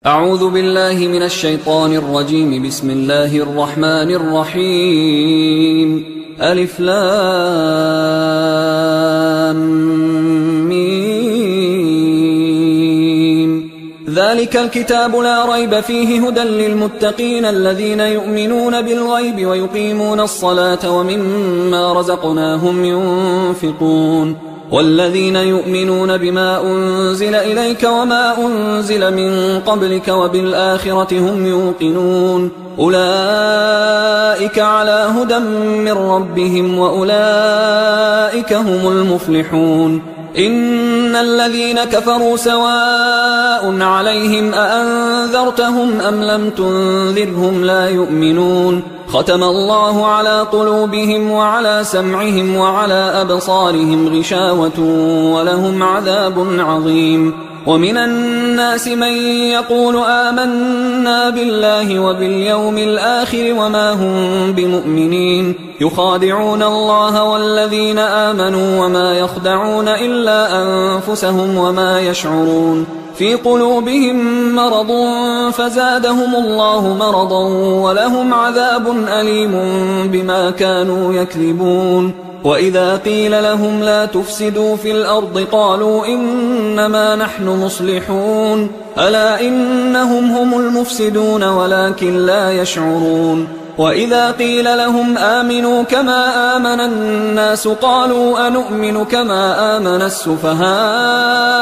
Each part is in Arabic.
أعوذ بالله من الشيطان الرجيم. بسم الله الرحمن الرحيم. ألف لام ميم. ذلك الكتاب لا ريب فيه هدى للمتقين الذين يؤمنون بالغيب ويقيمون الصلاة ومما رزقناهم ينفقون والذين يؤمنون بما أنزل إليك وما أنزل من قبلك وبالآخرة هم يوقنون أولئك على هدى من ربهم وأولئك هم المفلحون. إن الذين كفروا سواء عليهم أأنذرتهم أم لم تنذرهم لا يؤمنون. ختم الله على قلوبهم وعلى سمعهم وعلى أبصارهم غشاوة ولهم عذاب عظيم. ومن الناس من يقول آمنا بالله وباليوم الآخر وما هم بمؤمنين يخادعون الله والذين آمنوا وما يخدعون إلا أنفسهم وما يشعرون. في قلوبهم مرض فزادهم الله مرضا ولهم عذاب أليم بما كانوا يكذبون. وإذا قيل لهم لا تفسدوا في الأرض قالوا إنما نحن مصلحون ألا إنهم هم المفسدون ولكن لا يشعرون. وإذا قيل لهم آمنوا كما آمن الناس قالوا أنؤمن كما آمن السفهاء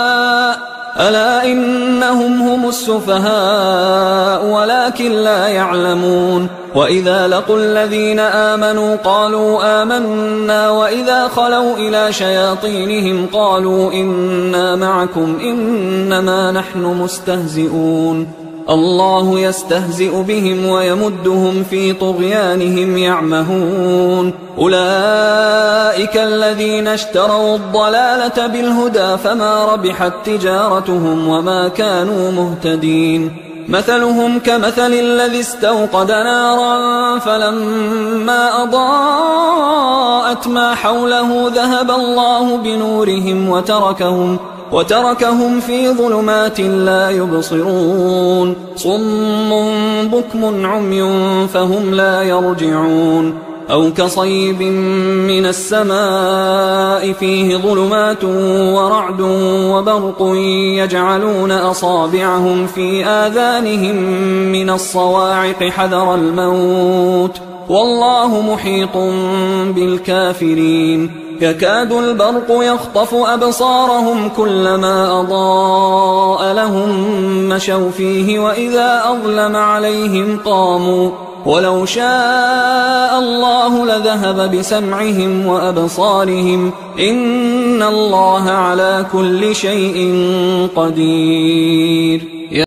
ألا إنهم هم السفهاء ولكن لا يعلمون. وإذا لقوا الذين آمنوا قالوا آمنا وإذا خلوا إلى شياطينهم قالوا إنا معكم إنما نحن مستهزئون. الله يستهزئ بهم ويمدهم في طغيانهم يعمهون. أولئك الذين اشتروا الضلالة بالهدى فما ربحت تجارتهم وما كانوا مهتدين. مثلهم كمثل الذي استوقد نارا فلما أضاءت ما حوله ذهب الله بنورهم وتركهم في ظلمات لا يبصرون. صم بكم عمي فهم لا يرجعون. أو كصيب من السماء فيه ظلمات ورعد وبرق يجعلون أصابعهم في آذانهم من الصواعق حذر الموت والله محيط بالكافرين. يكاد البرق يخطف أبصارهم كلما أضاء لهم مشوا فيه وإذا أظلم عليهم قاموا ولو شاء الله لذهب بسمعهم وأبصارهم إن الله على كل شيء قدير.